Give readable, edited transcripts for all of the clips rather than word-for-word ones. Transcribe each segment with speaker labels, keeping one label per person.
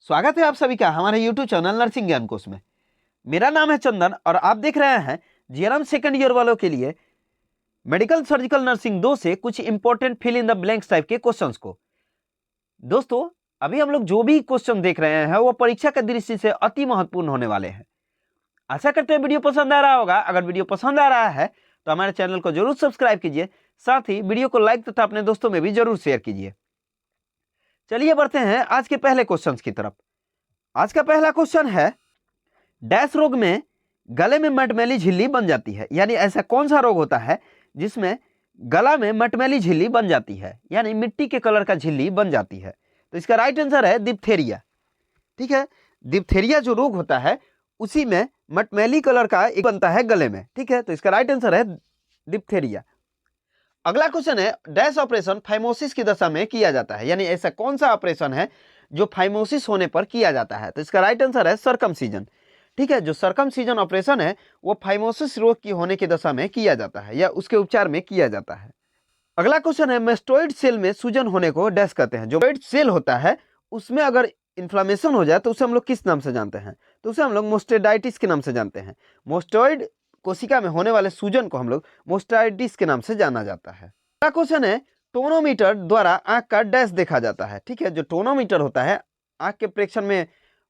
Speaker 1: स्वागत है आप सभी का हमारे YouTube चैनल नर्सिंग ज्ञान कोश में। मेरा नाम है चंदन और आप देख रहे हैं जीआरएम सेकंड ईयर वालों के लिए मेडिकल सर्जिकल नर्सिंग 2 से कुछ important fill in the blanks type के क्वेश्चंस को। दोस्तों, अभी हम लोग जो भी क्वेश्चन देख रहे हैं वो परीक्षा की दृष्टि से अति महत्वपूर्ण होने वाले हैं। आशा करते हैं वीडियो पसंद आ रहा होगा। अगर वीडियो पसंद आ रहा है तो हमारे चैनल को जरूर सब्सक्राइब कीजिए, साथ ही वीडियो को लाइक तथा अपने दोस्तों में भी जरूर शेयर कीजिए। चलिए बढ़ते हैं आज के पहले क्वेश्चन की तरफ। आज का पहला क्वेश्चन है, डैश रोग में गले में मटमैली झिल्ली बन जाती है। यानी ऐसा कौन सा रोग होता है जिसमें गला में मटमैली झिल्ली बन जाती है, यानी मिट्टी के कलर का झिल्ली बन जाती है। तो इसका राइट आंसर है डिप्थेरिया। ठीक है, डिप्थेरिया जो रोग होता है उसी में मटमैली कलर का एक बनता है गले में। ठीक है, तो इसका राइट आंसर है डिप्थेरिया। अगला क्वेश्चन है, डैश ऑपरेशन फाइमोसिस की दशा में किया जाता है। यानी ऐसा कौन सा ऑपरेशन है जो फाइमोसिस होने पर किया जाता है। तो इसका राइट आंसर है सर्कमसीजन। ठीक है, जो सर्कमसीजन ऑपरेशन है वो फाइमोसिस रोग की होने की दशा में किया जाता है या उसके उपचार में किया जाता है। अगला क्वेश्चन है, मेस्टोइड सेल में सूजन होने को डैश कहते हैं। जो मेस्टोइड सेल होता है उसमें अगर इन्फ्लामेशन हो जाए तो उसे हम लोग किस नाम से जानते हैं। तो उसे हम लोग मोस्टेडाइटिस के नाम से जानते हैं। मोस्टोइड कोशिका में होने वाले सूजन को हम लोग मोस्टाइटिस के नाम से जाना जाता है। अगला क्वेश्चन है, टोनोमीटर द्वारा आंख का डैश देखा जाता है। ठीक है, जो टोनोमीटर होता है आंख के प्रेक्षण में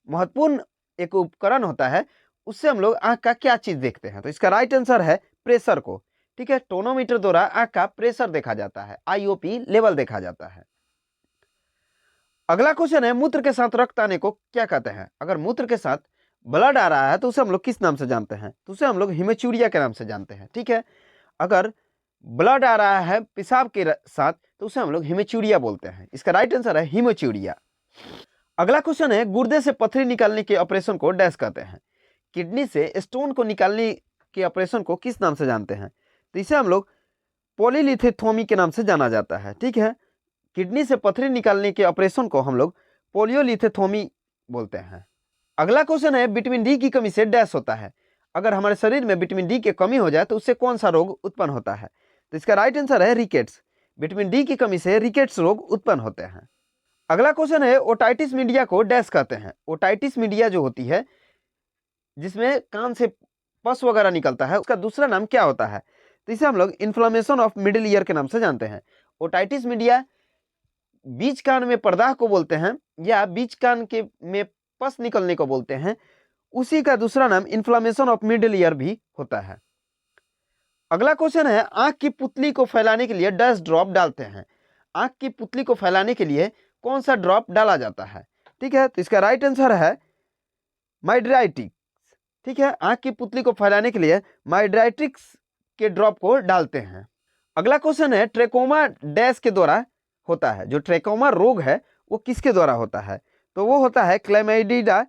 Speaker 1: महत्वपूर्ण एक उपकरण होता है, उससे हम लोग आंख का क्या चीज देखते हैं। तो इसका राइट आंसर है प्रेशर को। ठीक है, टोनोमीटर द्वारा आंख का प्रेशर देखा जाता है, आईओपी लेवल देखा जाता है। अगला क्वेश्चन है, मूत्र के साथ रक्त आने को क्या कहते हैं। अगर मूत्र के साथ ब्लड आ रहा है तो उसे हम लोग किस नाम से जानते हैं। तो उसे हम लोग हिमेचूरिया के नाम से जानते हैं। ठीक है, अगर ब्लड आ रहा है पेशाब के साथ तो उसे हम लोग हिमेचूरिया बोलते हैं। इसका राइट आंसर है हिमेचूरिया। अगला क्वेश्चन है, गुर्दे से पथरी निकालने के ऑपरेशन को डैश कहते हैं। किडनी से स्टोन को निकालने के ऑपरेशन को किस नाम से जानते हैं। तो इसे हम लोग पॉलीलिथेथोमी के नाम से जाना जाता है। ठीक है, किडनी से पथरी निकालने के ऑपरेशन को हम लोग पोलियोलिथेथोमी बोलते हैं। अगला क्वेश्चन है, विटामिन डी की कमी से डैश होता है। अगर हमारे शरीर में विटामिन डी की कमी हो जाए तो उससे कौन सा रोग उत्पन्न होता है। तो इसका राइट आंसर है रिकेट्स। विटामिन डी की कमी से रिकेट्स रोग उत्पन्न होते हैं। अगला क्वेश्चन है, ओटाइटिस मीडिया को डैश कहते हैं। ओटाइटिस मीडिया जो होती है जिसमें कान से पस वगैरह निकलता है, उसका दूसरा नाम क्या होता है। तो इसे हम लोग इन्फ्लामेशन ऑफ मिडिल ईयर के नाम से जानते हैं। ओटाइटिस मीडिया बीच कान में प्रदाह को बोलते हैं या बीच कान के में पस निकलने को बोलते हैं। उसी का दूसरा नाम इन्फ्लामेशन ऑफ मिडिल ईयर भी होता है। अगला क्वेश्चन है, आंख की पुतली को फैलाने के लिए डैश ड्रॉप डालते हैं। आंख की पुतली को फैलाने के लिए कौन सा ड्रॉप डाला जाता है। ठीक है, तो इसका राइट आंसर है माइड्राइटिक्स। ठीक है, आंख की पुतली को फैलाने के लिए माइड्राइटिक्स के ड्रॉप को डालते हैं। अगला क्वेश्चन है, ट्रेकोमा डैश के द्वारा होता है। जो ट्रेकोमा रोग है वो किसके द्वारा होता है। तो वो होता है क्लैमाइडिया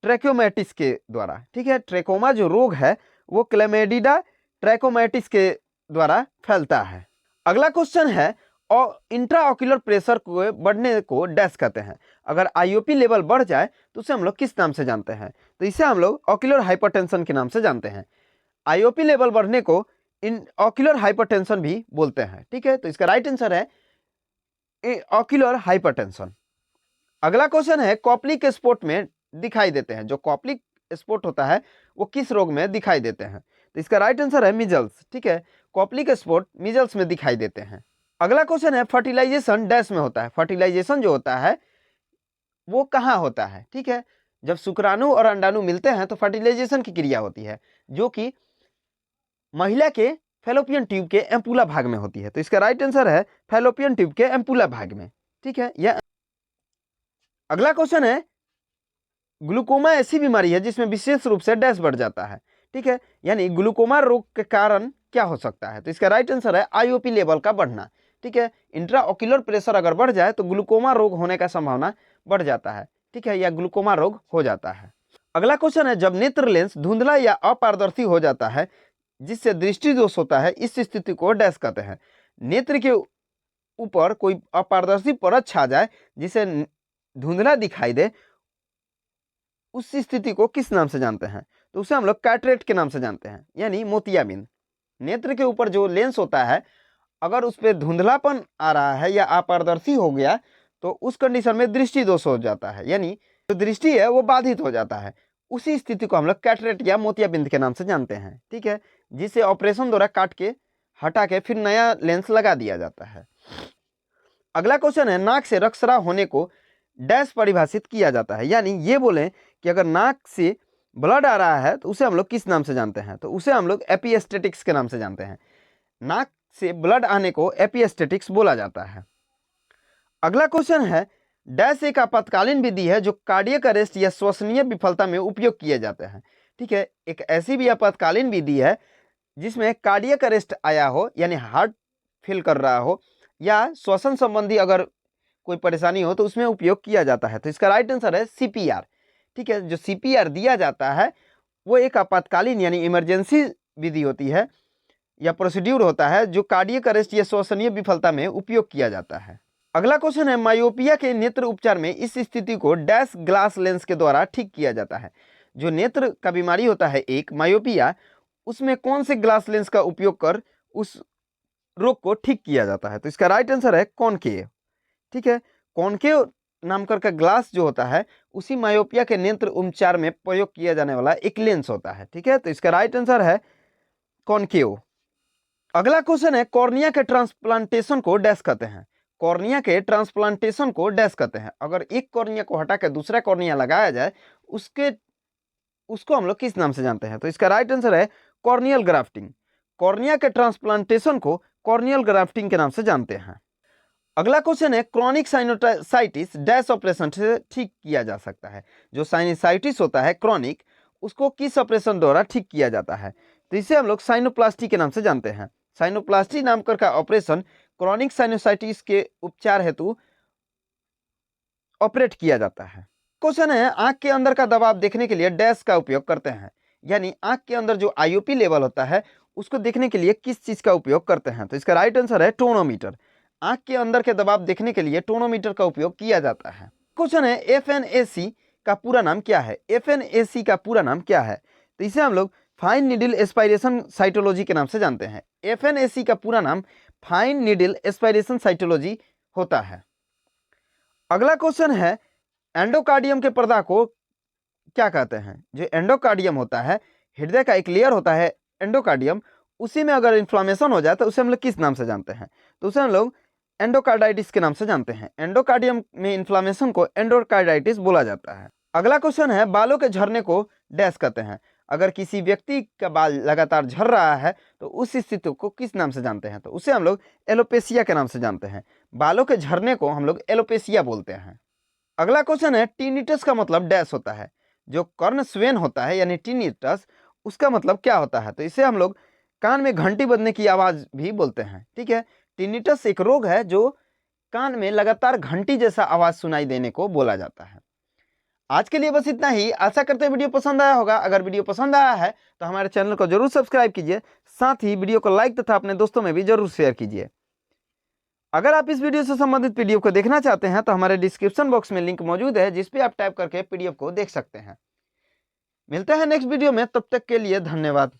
Speaker 1: ट्रैकोमैटिस के द्वारा। ठीक है, ट्रेकोमा जो रोग है वो क्लैमाइडिया ट्रैकोमैटिस के द्वारा फैलता है। अगला क्वेश्चन है, और इंट्राऑक्यूलर प्रेशर को बढ़ने को डैश कहते हैं। अगर आईओपी लेवल बढ़ जाए तो उसे हम लोग किस नाम से जानते हैं। तो इसे हम लोग ऑक्यूलर हाइपरटेंशन के नाम से जानते हैं। आईओपी लेवल बढ़ने को ऑक्यूलर हाइपरटेंशन भी बोलते हैं। ठीक है, तो इसका राइट आंसर है ऑक्यूलर हाइपरटेंशन। अगला क्वेश्चन है, कॉप्लिक स्पॉट में दिखाई देते हैं। जो कॉप्लिक स्पॉट होता है वो किस रोग में दिखाई देते हैं। तो इसका राइट आंसर है मिजल्स। ठीक है, कॉप्लिक स्पॉट मिजल्स में दिखाई देते हैं। अगला क्वेश्चन है, फर्टिलाइजेशन डैश में होता है। फर्टिलाइजेशन जो होता है वो कहाँ होता है। ठीक है, जब शुक्राणु और अंडाणु मिलते हैं तो फर्टिलाइजेशन की क्रिया होती है, जो कि महिला के फैलोपियन ट्यूब के एम्पुला भाग में होती है। तो इसका राइट आंसर है फैलोपियन ट्यूब के एम्पुला भाग में। ठीक है, यह अगला क्वेश्चन है, ग्लूकोमा ऐसी बीमारी है जिसमें विशेष रूप से डैश बढ़ जाता है। ठीक है, यानी ग्लूकोमा रोग के कारण क्या हो सकता है। तो इसका राइट आंसर है आईओपी लेवल का बढ़ना। ठीक है, इंट्राऑक्यूलर प्रेशर अगर बढ़ जाए तो ग्लूकोमा रोग होने का संभावना बढ़ जाता है। ठीक है, या ग्लूकोमा रोग हो जाता है। अगला क्वेश्चन है, जब नेत्र लेंस धुंधला या अपारदर्शी हो जाता है जिससे दृष्टि दोष होता है, इस स्थिति को डैश कहते हैं। नेत्र के ऊपर कोई अपारदर्शी परत छा जाए जिसे धुंधला दिखाई दे, उस स्थिति को किस नाम से जानते हैं। तो उसे हम लोग कैटरेक्ट के नाम से जानते हैं, यानी मोतियाबिंद। नेत्र के ऊपर जो लेंस होता है अगर उस पर धुंधलापन आ रहा है या अपारदर्शी हो गया तो उस कंडीशन में दृष्टि दोष हो जाता है, यानी जो दृष्टि है वो बाधित हो जाता है। उसी स्थिति को हम लोग कैटरेक्ट या मोतियाबिंद के नाम से जानते हैं, ठीक है, जिसे ऑपरेशन द्वारा काट के हटा के फिर नया लेंस लगा दिया जाता है। अगला क्वेश्चन है, नाक से रक्तस्राव होने को डैश परिभाषित किया जाता है। यानी ये बोलें कि अगर नाक से ब्लड आ रहा है तो उसे हम लोग किस नाम से जानते हैं, तो उसे हम लोग एपिस्टेटिक्स के नाम से जानते हैं। नाक से ब्लड आने को एपिस्टेटिक्स बोला जाता है। अगला क्वेश्चन है, डैश एक आपातकालीन विधि है जो कार्डियक अरेस्ट या श्वसनीय विफलता में उपयोग किए जाते हैं, ठीक है। एक ऐसी भी आपातकालीन विधि है जिसमें कार्डियक अरेस्ट आया हो, यानी हार्ट फेल कर रहा हो या श्वसन संबंधी अगर कोई परेशानी हो तो उसमें उपयोग किया जाता है। तो इसका राइट आंसर है सीपीआर, ठीक है। जो सीपीआर दिया जाता है वो एक आपातकालीन यानी इमरजेंसी विधि होती है या प्रोसीड्यूर होता है जो कार्डियक अरेस्ट या श्वसनीय विफलता में उपयोग किया जाता है। अगला क्वेश्चन है, मायोपिया के नेत्र उपचार में इस स्थिति को डैश ग्लास लेंस के द्वारा ठीक किया जाता है। जो नेत्र का बीमारी होता है एक मायोपिया, उसमें कौन से ग्लास लेंस का उपयोग कर उस रोग को ठीक किया जाता है, तो इसका राइट आंसर है कॉनकेव, ठीक है। कॉनकेव नामकर का ग्लास जो होता है उसी मायोपिया के नेत्र उपचार में प्रयोग किया जाने वाला एक लेंस होता है, ठीक है। तो इसका राइट आंसर है कॉनकेव। अगला क्वेश्चन है, कॉर्निया के ट्रांसप्लांटेशन को डैश कहते हैं। कॉर्निया के ट्रांसप्लांटेशन को डैश कहते हैं। अगर एक कॉर्निया को हटा कर दूसरा कॉर्निया लगाया जाए उसको हम लोग किस नाम से जानते हैं, तो इसका राइट आंसर है कॉर्नियल ग्राफ्टिंग। कॉर्निया के ट्रांसप्लांटेशन को कॉर्नियल ग्राफ्टिंग के नाम से जानते हैं। अगला क्वेश्चन है, क्रॉनिक साइनोसाइटिस डैश ऑपरेशन से ठीक किया जा सकता है। जो साइनोसाइटिस होता है क्रॉनिक, उसको किस ऑपरेशन द्वारा ठीक किया जाता है, तो इसे हम लोग साइनोप्लास्टी के नाम से जानते हैं। साइनोप्लास्टी नामकर का ऑपरेशन क्रॉनिक साइनोसाइटिस के उपचार हेतु ऑपरेट किया जाता है। क्वेश्चन है, आंख के अंदर का दबाव देखने के लिए डैश का उपयोग करते हैं। यानी आंख के अंदर जो आईओपी लेवल होता है उसको देखने के लिए किस चीज का उपयोग करते हैं, तो इसका राइट आंसर है टोनोमीटर। आंख के अंदर के दबाव देखने के लिए टोनोमीटर का उपयोग किया जाता है। क्वेश्चन है, एफएनएसी का पूरा नाम क्या है। एफएनएसी का पूरा नाम क्या है, तो इसे हम लोग फाइन नीडल एस्पायरेशन साइटोलॉजी के नाम से जानते हैं। एफएनएसी का पूरा नाम फाइन नीडल एस्पायरेशन साइटोलॉजी होता है। अगला क्वेश्चन है, एंडोकार्डियम के पर्दा को क्या कहते हैं। जो एंडोकार्डियम होता है, हृदय का एक लेयर होता है एंडोकार्डियम, उसी में अगर इन्फ्लामेशन हो जाए तो उसे हम लोग किस नाम से जानते हैं, तो उसे हम लोग एंडोकार्डाइटिस के नाम से जानते हैं। एंडोकार्डियम में इन्फ्लामेशन को एंडोकार्डाइटिस बोला जाता है। अगला क्वेश्चन है, बालों के झड़ने को डैश कहते हैं। अगर किसी व्यक्ति का बाल लगातार झड़ रहा है तो उस स्थिति को किस नाम से जानते हैं, तो उसे हम लोग एलोपेशिया के नाम से जानते हैं। बालों के झड़ने को हम लोग एलोपेशिया बोलते हैं। अगला क्वेश्चन है, टिनिटस का मतलब डैश होता है। जो कर्ण स्वेन होता है यानी टिनिटस, उसका मतलब क्या होता है, तो इसे हम लोग कान में घंटी बजने की आवाज भी बोलते हैं, ठीक है। टिनिटस एक रोग है जो कान में लगातार घंटी जैसा आवाज सुनाई देने को बोला जाता है। आज के लिए बस इतना ही। आशा करते हैं वीडियो पसंद आया होगा। अगर वीडियो पसंद आया है तो हमारे चैनल को जरूर सब्सक्राइब कीजिए, साथ ही वीडियो को लाइक तथा अपने दोस्तों में भी जरूर शेयर कीजिए। अगर आप इस वीडियो से संबंधित पीडीएफ को देखना चाहते हैं तो हमारे डिस्क्रिप्शन बॉक्स में लिंक मौजूद है, जिस पे आप टाइप करके पीडीएफ को देख सकते हैं। मिलते हैं नेक्स्ट वीडियो में, तब तक के लिए धन्यवाद।